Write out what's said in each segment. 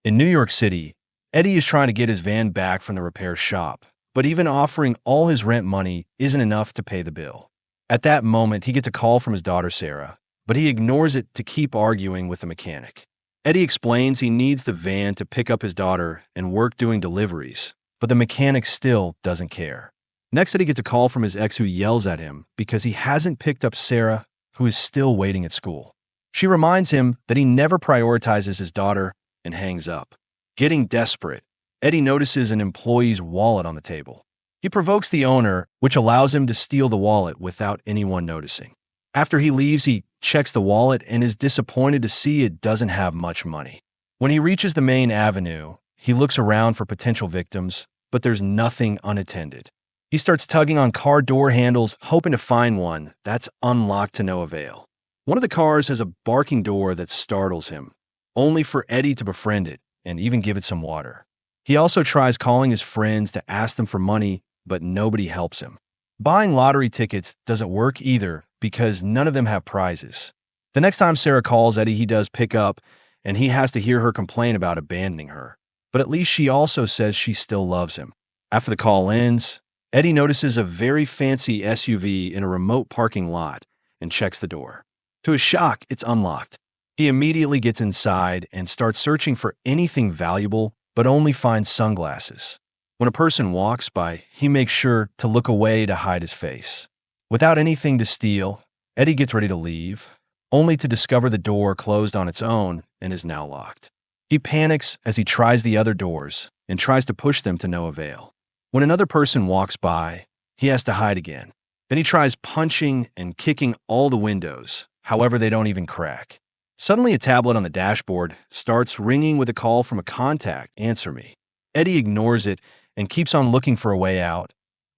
In New York City, Eddie is trying to get his van back from the repair shop, but even offering all his rent money isn't enough to pay the bill. At that moment, he gets a call from his daughter Sarah, but he ignores it to keep arguing with the mechanic. Eddie explains he needs the van to pick up his daughter and work doing deliveries, but the mechanic still doesn't care. Next, Eddie gets a call from his ex who yells at him because he hasn't picked up Sarah, who is still waiting at school. She reminds him that he never prioritizes his daughter and hangs up. Getting desperate, Eddie notices an employee's wallet on the table. He provokes the owner, which allows him to steal the wallet without anyone noticing. After he leaves, he checks the wallet and is disappointed to see it doesn't have much money. When he reaches the main avenue, he looks around for potential victims, but there's nothing unattended. He starts tugging on car door handles, hoping to find one that's unlocked to no avail. One of the cars has a barking door that startles him, only for Eddie to befriend it and even give it some water. He also tries calling his friends to ask them for money, but nobody helps him. Buying lottery tickets doesn't work either because none of them have prizes. The next time Sarah calls Eddie, he does pick up, and he has to hear her complain about abandoning her. But at least she also says she still loves him. After the call ends, Eddie notices a very fancy SUV in a remote parking lot and checks the door. To his shock, it's unlocked. He immediately gets inside and starts searching for anything valuable, but only finds sunglasses. When a person walks by, he makes sure to look away to hide his face. Without anything to steal, Eddie gets ready to leave, only to discover the door closed on its own and is now locked. He panics as he tries the other doors and tries to push them to no avail. When another person walks by, he has to hide again. Then he tries punching and kicking all the windows, however they don't even crack. Suddenly, a tablet on the dashboard starts ringing with a call from a contact, "Answer me." Eddie ignores it and keeps on looking for a way out,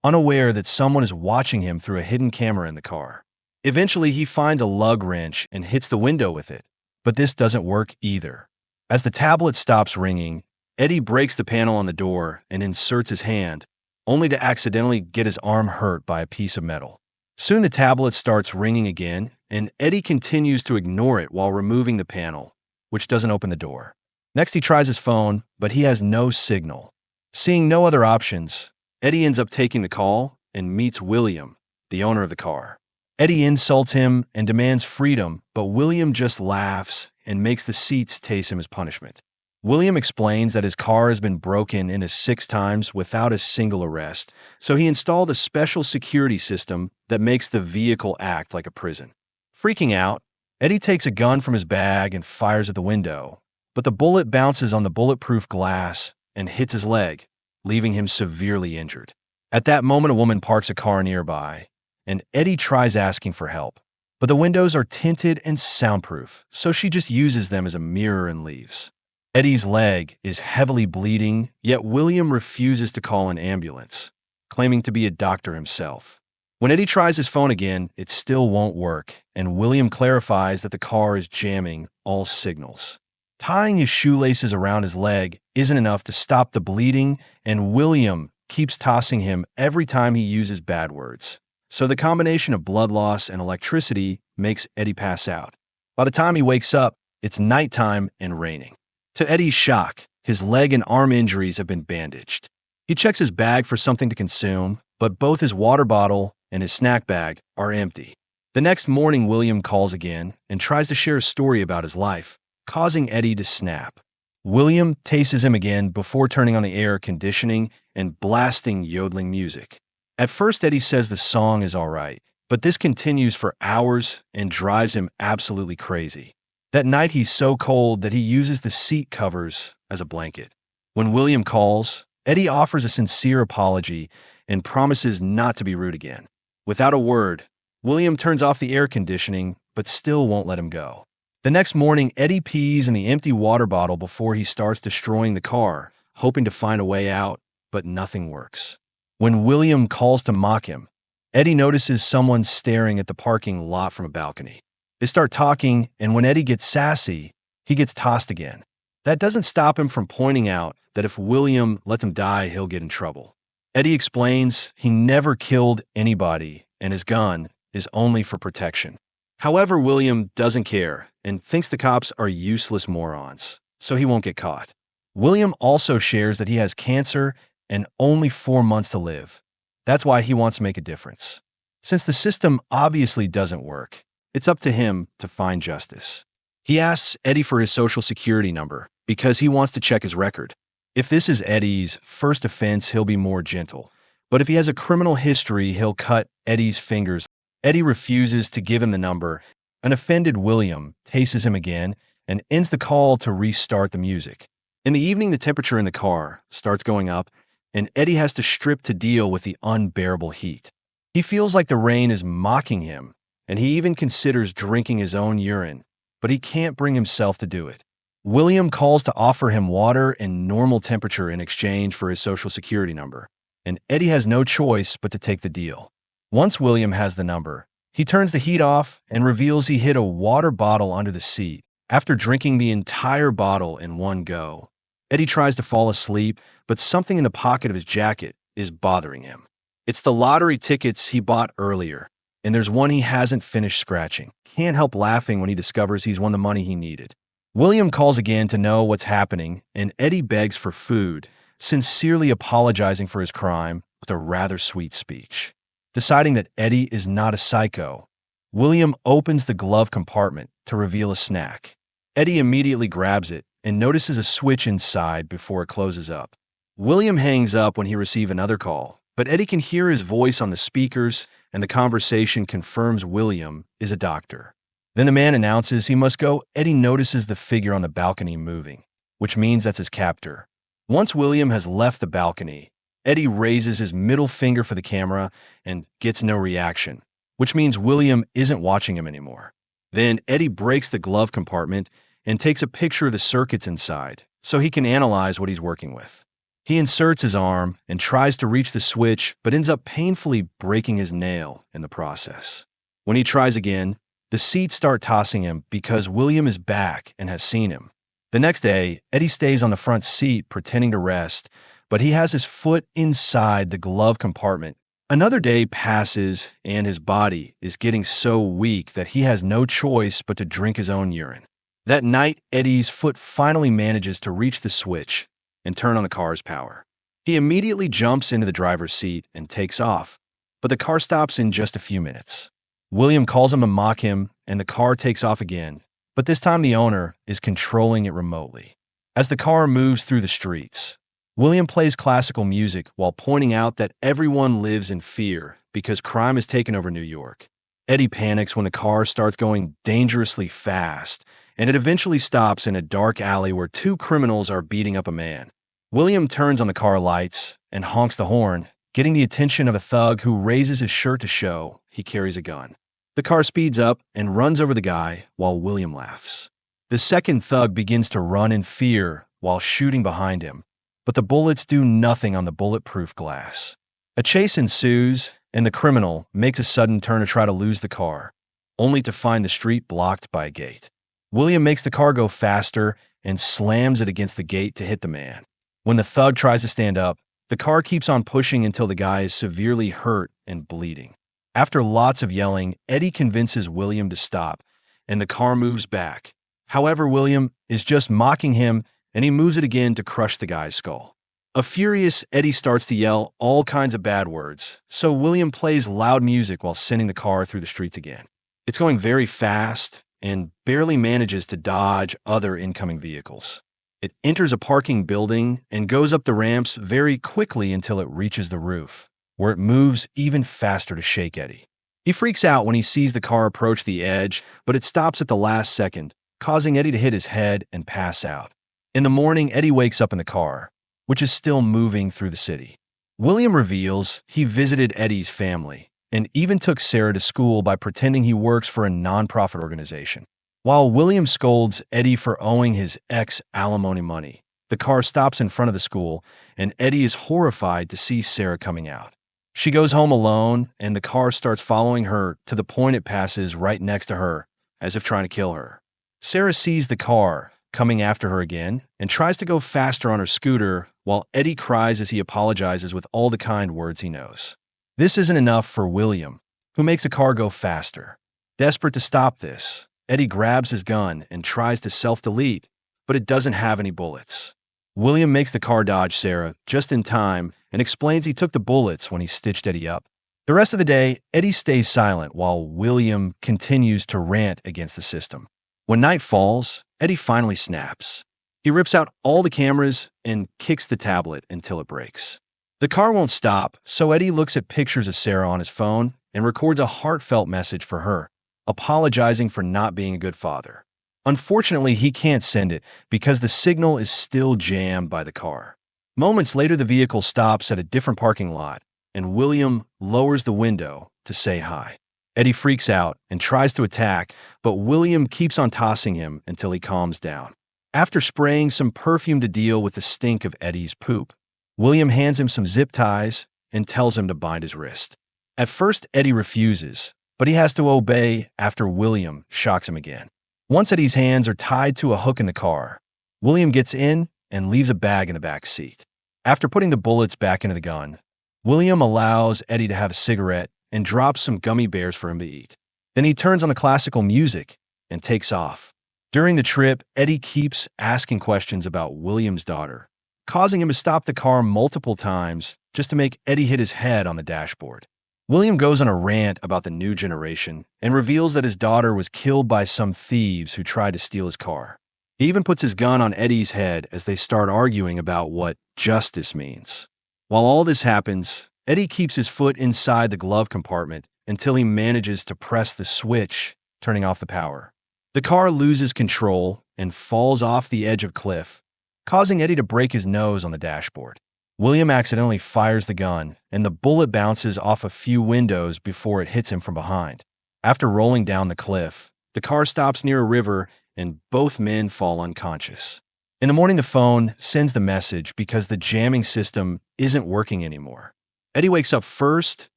unaware that someone is watching him through a hidden camera in the car. Eventually, he finds a lug wrench and hits the window with it, but this doesn't work either. As the tablet stops ringing, Eddie breaks the panel on the door and inserts his hand, only to accidentally get his arm hurt by a piece of metal. Soon the tablet starts ringing again, and Eddie continues to ignore it while removing the panel, which doesn't open the door. Next, he tries his phone, but he has no signal. Seeing no other options, Eddie ends up taking the call and meets William, the owner of the car. Eddie insults him and demands freedom, but William just laughs and makes the seats taste him as punishment. William explains that his car has been broken into 6 times without a single arrest, so he installed a special security system that makes the vehicle act like a prison. Freaking out, Eddie takes a gun from his bag and fires at the window, but the bullet bounces on the bulletproof glass and hits his leg, leaving him severely injured. At that moment, a woman parks a car nearby, and Eddie tries asking for help. But the windows are tinted and soundproof, so she just uses them as a mirror and leaves. Eddie's leg is heavily bleeding, yet William refuses to call an ambulance, claiming to be a doctor himself. When Eddie tries his phone again, it still won't work, and William clarifies that the car is jamming all signals. Tying his shoelaces around his leg isn't enough to stop the bleeding, and William keeps tossing him every time he uses bad words. So the combination of blood loss and electricity makes Eddie pass out. By the time he wakes up, it's nighttime and raining. To Eddie's shock, his leg and arm injuries have been bandaged. He checks his bag for something to consume, but both his water bottle and his snack bag are empty. The next morning, William calls again and tries to share a story about his life, causing Eddie to snap. William tases him again before turning on the air conditioning and blasting yodeling music. At first, Eddie says the song is all right, but this continues for hours and drives him absolutely crazy. That night, he's so cold that he uses the seat covers as a blanket. When William calls, Eddie offers a sincere apology and promises not to be rude again. Without a word, William turns off the air conditioning, but still won't let him go. The next morning, Eddie pees in the empty water bottle before he starts destroying the car, hoping to find a way out, but nothing works. When William calls to mock him, Eddie notices someone staring at the parking lot from a balcony. They start talking, and when Eddie gets sassy, he gets tossed again. That doesn't stop him from pointing out that if William lets him die, he'll get in trouble. Eddie explains he never killed anybody, and his gun is only for protection. However, William doesn't care and thinks the cops are useless morons, so he won't get caught. William also shares that he has cancer and only 4 months to live. That's why he wants to make a difference. Since the system obviously doesn't work, it's up to him to find justice. He asks Eddie for his social security number because he wants to check his record. If this is Eddie's first offense, he'll be more gentle. But if he has a criminal history, he'll cut Eddie's fingers. Eddie refuses to give him the number. An offended William tases him again and ends the call to restart the music. In the evening, the temperature in the car starts going up, and Eddie has to strip to deal with the unbearable heat. He feels like the rain is mocking him, and he even considers drinking his own urine, but he can't bring himself to do it. William calls to offer him water and normal temperature in exchange for his social security number, and Eddie has no choice but to take the deal. Once William has the number, he turns the heat off and reveals he hid a water bottle under the seat after drinking the entire bottle in one go. Eddie tries to fall asleep, but something in the pocket of his jacket is bothering him. It's the lottery tickets he bought earlier, and there's one he hasn't finished scratching. Can't help laughing when he discovers he's won the money he needed. William calls again to know what's happening, and Eddie begs for food, sincerely apologizing for his crime with a rather sweet speech. Deciding that Eddie is not a psycho, William opens the glove compartment to reveal a snack. Eddie immediately grabs it and notices a switch inside before it closes up. William hangs up when he receives another call, but Eddie can hear his voice on the speakers, and the conversation confirms William is a doctor. Then the man announces he must go. Eddie notices the figure on the balcony moving, which means that's his captor. Once William has left the balcony, Eddie raises his middle finger for the camera and gets no reaction, which means William isn't watching him anymore. Then Eddie breaks the glove compartment and takes a picture of the circuits inside so he can analyze what he's working with. He inserts his arm and tries to reach the switch, but ends up painfully breaking his nail in the process. When he tries again, the seats start tossing him because William is back and has seen him. The next day, Eddie stays on the front seat pretending to rest, but he has his foot inside the glove compartment. Another day passes, and his body is getting so weak that he has no choice but to drink his own urine. That night, Eddie's foot finally manages to reach the switch and turn on the car's power. He immediately jumps into the driver's seat and takes off, but the car stops in just a few minutes. William calls him to mock him, and the car takes off again, but this time the owner is controlling it remotely. As the car moves through the streets, William plays classical music while pointing out that everyone lives in fear because crime has taken over New York. Eddie panics when the car starts going dangerously fast, and it eventually stops in a dark alley where two criminals are beating up a man. William turns on the car lights and honks the horn, getting the attention of a thug who raises his shirt to show he carries a gun. The car speeds up and runs over the guy while William laughs. The second thug begins to run in fear while shooting behind him, but the bullets do nothing on the bulletproof glass. A chase ensues, and the criminal makes a sudden turn to try to lose the car, only to find the street blocked by a gate. William makes the car go faster and slams it against the gate to hit the man. When the thug tries to stand up, the car keeps on pushing until the guy is severely hurt and bleeding. After lots of yelling, Eddie convinces William to stop, and the car moves back. However, William is just mocking him, and he moves it again to crush the guy's skull. A furious Eddie starts to yell all kinds of bad words, so William plays loud music while sending the car through the streets again. It's going very fast and barely manages to dodge other incoming vehicles. It enters a parking building and goes up the ramps very quickly until it reaches the roof, where it moves even faster to shake Eddie. He freaks out when he sees the car approach the edge, but it stops at the last second, causing Eddie to hit his head and pass out. In the morning, Eddie wakes up in the car, which is still moving through the city. William reveals he visited Eddie's family and even took Sarah to school by pretending he works for a nonprofit organization. While William scolds Eddie for owing his ex alimony money, the car stops in front of the school, and Eddie is horrified to see Sarah coming out. She goes home alone, and the car starts following her to the point it passes right next to her, as if trying to kill her. Sarah sees the car coming after her again and tries to go faster on her scooter, while Eddie cries as he apologizes with all the kind words he knows. This isn't enough for William, who makes the car go faster. Desperate to stop this, Eddie grabs his gun and tries to self-delete, but it doesn't have any bullets. William makes the car dodge Sarah just in time and explains he took the bullets when he stitched Eddie up. The rest of the day, Eddie stays silent while William continues to rant against the system. When night falls, Eddie finally snaps. He rips out all the cameras and kicks the tablet until it breaks. The car won't stop, so Eddie looks at pictures of Sarah on his phone and records a heartfelt message for her, apologizing for not being a good father. Unfortunately, he can't send it because the signal is still jammed by the car. Moments later, the vehicle stops at a different parking lot, and William lowers the window to say hi. Eddie freaks out and tries to attack, but William keeps on tossing him until he calms down. After spraying some perfume to deal with the stink of Eddie's poop, William hands him some zip ties and tells him to bind his wrist. At first, Eddie refuses, but he has to obey after William shocks him again. Once Eddie's hands are tied to a hook in the car, William gets in and leaves a bag in the back seat. After putting the bullets back into the gun, William allows Eddie to have a cigarette and drops some gummy bears for him to eat. Then he turns on the classical music and takes off. During the trip, Eddie keeps asking questions about William's daughter, causing him to stop the car multiple times just to make Eddie hit his head on the dashboard. William goes on a rant about the new generation and reveals that his daughter was killed by some thieves who tried to steal his car. He even puts his gun on Eddie's head as they start arguing about what justice means. While all this happens, Eddie keeps his foot inside the glove compartment until he manages to press the switch, turning off the power. The car loses control and falls off the edge of a cliff, causing Eddie to break his nose on the dashboard. William accidentally fires the gun, and the bullet bounces off a few windows before it hits him from behind. After rolling down the cliff, the car stops near a river and both men fall unconscious. In the morning, the phone sends the message because the jamming system isn't working anymore. Eddie wakes up first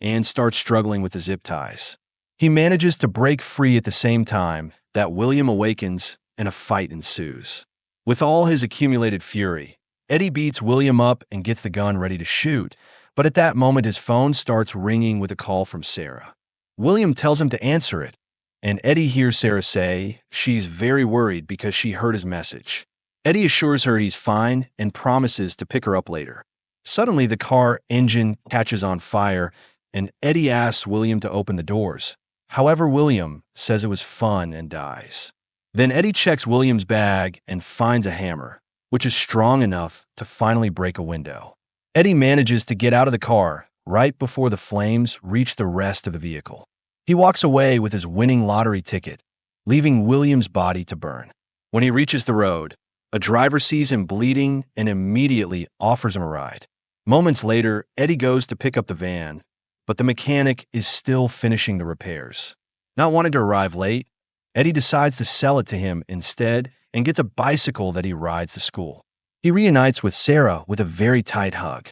and starts struggling with the zip ties. He manages to break free at the same time that William awakens and a fight ensues. With all his accumulated fury, Eddie beats William up and gets the gun ready to shoot, but at that moment his phone starts ringing with a call from Sarah. William tells him to answer it, and Eddie hears Sarah say she's very worried because she heard his message. Eddie assures her he's fine and promises to pick her up later. Suddenly, the car engine catches on fire, and Eddie asks William to open the doors. However, William says it was fun and dies. Then Eddie checks William's bag and finds a hammer, which is strong enough to finally break a window. Eddie manages to get out of the car right before the flames reach the rest of the vehicle. He walks away with his winning lottery ticket, leaving William's body to burn. When he reaches the road, a driver sees him bleeding and immediately offers him a ride. Moments later, Eddie goes to pick up the van, but the mechanic is still finishing the repairs. Not wanting to arrive late, Eddie decides to sell it to him instead and gets a bicycle that he rides to school. He reunites with Sarah with a very tight hug.